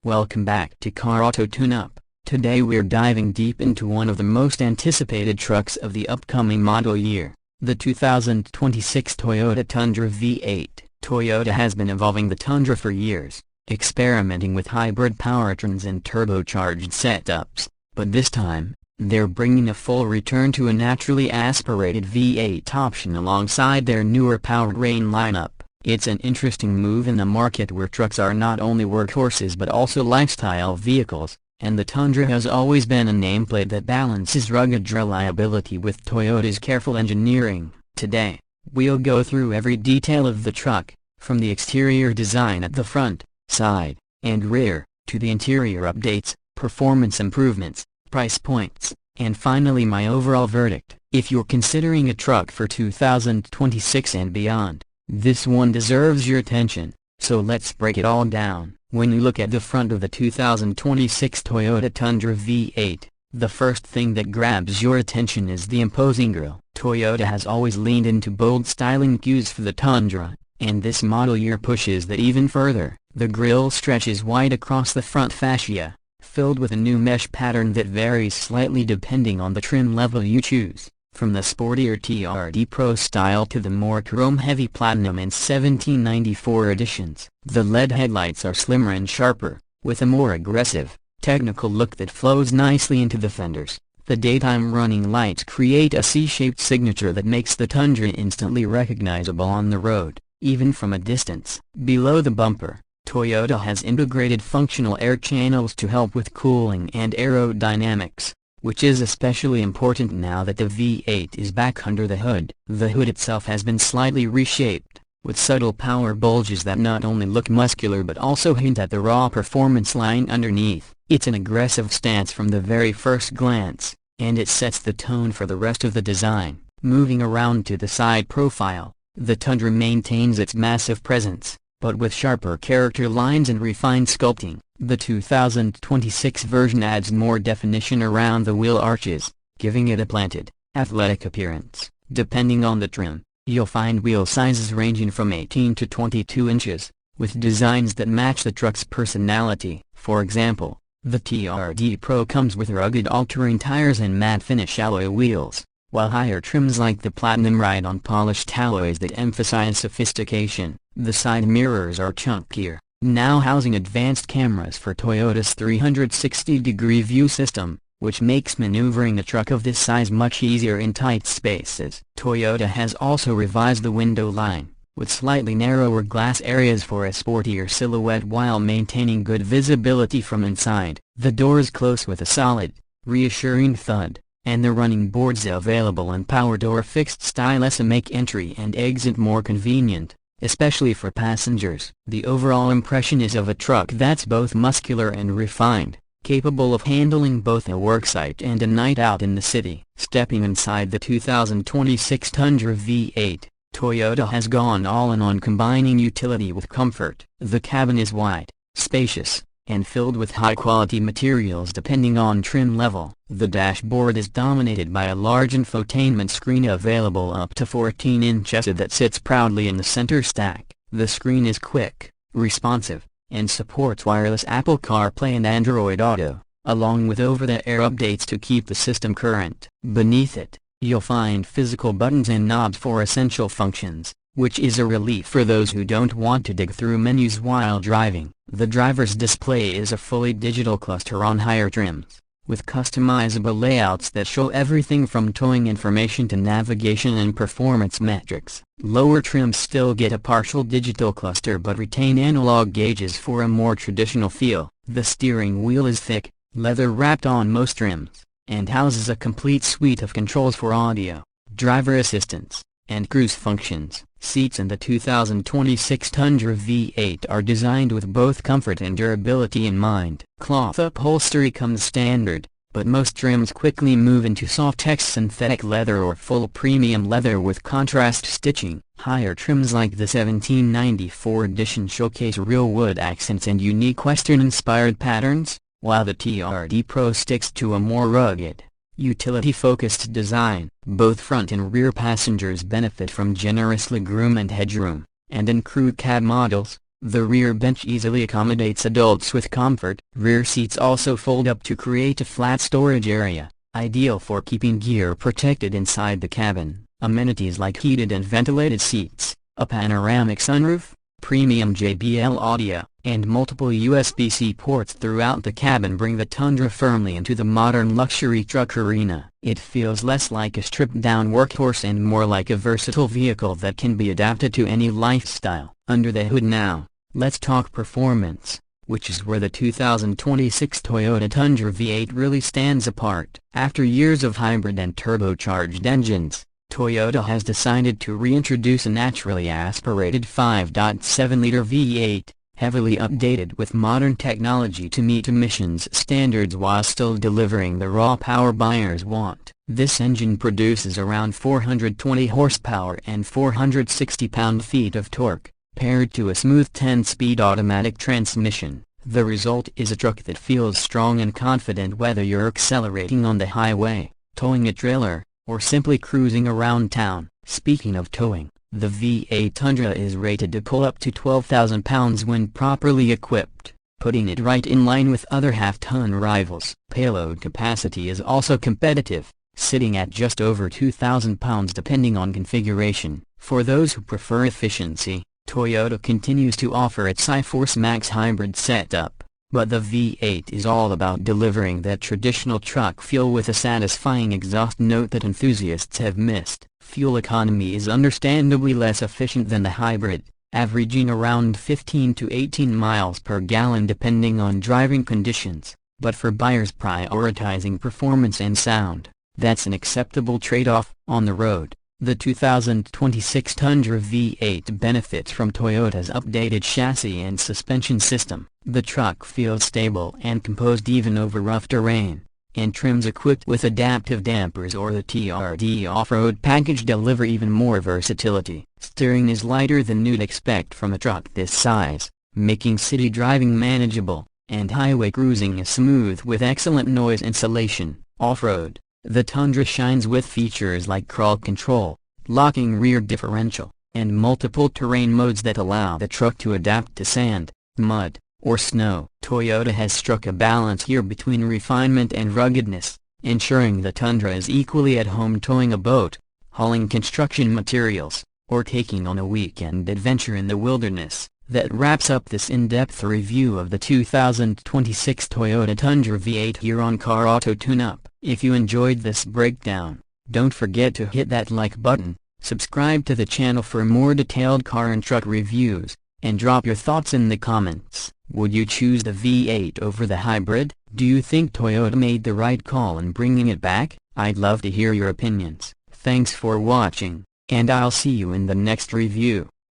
Welcome back to Car Auto Tune-Up. Today we're diving deep into one of the most anticipated trucks of the upcoming model year, the 2026 Toyota Tundra V8. Toyota has been evolving the Tundra for years, experimenting with hybrid powertrains and turbocharged setups, but this time, they're bringing a full return to a naturally aspirated V8 option alongside their newer powertrain lineup. It's an interesting move in a market where trucks are not only workhorses but also lifestyle vehicles, and the Tundra has always been a nameplate that balances rugged reliability with Toyota's careful engineering. Today, we'll go through every detail of the truck, from the exterior design at the front, side, and rear, to the interior updates, performance improvements, price points, and finally my overall verdict. If you're considering a truck for 2026 and beyond, this one deserves your attention, so let's break it all down. When you look at the front of the 2026 Toyota Tundra V8, the first thing that grabs your attention is the imposing grille. Toyota has always leaned into bold styling cues for the Tundra, and this model year pushes that even further. The grille stretches wide across the front fascia, filled with a new mesh pattern that varies slightly depending on the trim level you choose. From the sportier TRD Pro style to the more chrome-heavy Platinum and 1794 editions, the LED headlights are slimmer and sharper, with a more aggressive, technical look that flows nicely into the fenders. The daytime running lights create a C-shaped signature that makes the Tundra instantly recognizable on the road, even from a distance. Below the bumper, Toyota has integrated functional air channels to help with cooling and aerodynamics, which is especially important now that the V8 is back under the hood. The hood itself has been slightly reshaped, with subtle power bulges that not only look muscular but also hint at the raw performance line underneath. It's an aggressive stance from the very first glance, and it sets the tone for the rest of the design. Moving around to the side profile, the Tundra maintains its massive presence, but with sharper character lines and refined sculpting. The 2026 version adds more definition around the wheel arches, giving it a planted, athletic appearance. Depending on the trim, you'll find wheel sizes ranging from 18 to 22 inches, with designs that match the truck's personality. For example, the TRD Pro comes with rugged all-terrain tires and matte finish alloy wheels, while higher trims like the Platinum ride on polished alloys that emphasize sophistication. The side mirrors are chunkier, now housing advanced cameras for Toyota's 360-degree view system, which makes maneuvering a truck of this size much easier in tight spaces. Toyota has also revised the window line, with slightly narrower glass areas for a sportier silhouette while maintaining good visibility from inside. The doors close with a solid, reassuring thud, and the running boards available in power door fixed style make entry and exit more convenient, especially for passengers. The overall impression is of a truck that's both muscular and refined, capable of handling both a worksite and a night out in the city. Stepping inside the 2026 Tundra V8, Toyota has gone all in on combining utility with comfort. The cabin is wide, spacious, and filled with high-quality materials depending on trim level. The dashboard is dominated by a large infotainment screen available up to 14 inches that sits proudly in the center stack. The screen is quick, responsive, and supports wireless Apple CarPlay and Android Auto, along with over-the-air updates to keep the system current. Beneath it, you'll find physical buttons and knobs for essential functions, which is a relief for those who don't want to dig through menus while driving. The driver's display is a fully digital cluster on higher trims, with customizable layouts that show everything from towing information to navigation and performance metrics. Lower trims still get a partial digital cluster but retain analog gauges for a more traditional feel. The steering wheel is thick, leather-wrapped on most trims, and houses a complete suite of controls for audio, driver assistance, and cruise functions. Seats in the 2026 Tundra V8 are designed with both comfort and durability in mind. Cloth upholstery comes standard, but most trims quickly move into soft-X synthetic leather or full premium leather with contrast stitching. Higher trims like the 1794 edition showcase real wood accents and unique Western-inspired patterns, while the TRD Pro sticks to a more rugged, utility-focused design. Both front and rear passengers benefit from generous legroom and headroom, and in crew cab models, The rear bench easily accommodates adults with comfort. Rear seats also fold up to create a flat storage area, ideal for keeping gear protected inside the cabin. Amenities like heated and ventilated seats, a panoramic sunroof, premium JBL audio, and multiple USB-C ports throughout the cabin bring the Tundra firmly into the modern luxury truck arena. It feels less like a stripped-down workhorse and more like a versatile vehicle that can be adapted to any lifestyle. Under the hood now, let's talk performance, which is where the 2026 Toyota Tundra V8 really stands apart. After years of hybrid and turbocharged engines, Toyota has decided to reintroduce a naturally aspirated 5.7-liter V8, heavily updated with modern technology to meet emissions standards while still delivering the raw power buyers want. This engine produces around 420 horsepower and 460 pound-feet of torque, paired to a smooth 10-speed automatic transmission. The result is a truck that feels strong and confident whether you're accelerating on the highway, towing a trailer, or simply cruising around town. Speaking of towing, the V8 Tundra is rated to pull up to 12,000 pounds when properly equipped, putting it right in line with other half-ton rivals. Payload capacity is also competitive, sitting at just over 2,000 pounds depending on configuration. For those who prefer efficiency, Toyota continues to offer its iForce Max hybrid setup. But the V8 is all about delivering that traditional truck feel with a satisfying exhaust note that enthusiasts have missed. Fuel economy is understandably less efficient than the hybrid, averaging around 15 to 18 miles per gallon depending on driving conditions. But for buyers prioritizing performance and sound, that's an acceptable trade-off. On the road, the 2026 Tundra V8 benefits from Toyota's updated chassis and suspension system. The truck feels stable and composed even over rough terrain, and trims equipped with adaptive dampers or the TRD off-road package deliver even more versatility. Steering is lighter than you'd expect from a truck this size, making city driving manageable, and highway cruising is smooth with excellent noise insulation. Off-road, the Tundra shines with features like crawl control, locking rear differential, and multiple terrain modes that allow the truck to adapt to sand, mud, or snow. Toyota has struck a balance here between refinement and ruggedness, ensuring the Tundra is equally at home towing a boat, hauling construction materials, or taking on a weekend adventure in the wilderness. That wraps up this in-depth review of the 2026 Toyota Tundra V8 here on Car Auto Tune-Up. If you enjoyed this breakdown, don't forget to hit that like button, subscribe to the channel for more detailed car and truck reviews, and drop your thoughts in the comments. Would you choose the V8 over the hybrid? Do you think Toyota made the right call in bringing it back? I'd love to hear your opinions. Thanks for watching, and I'll see you in the next review.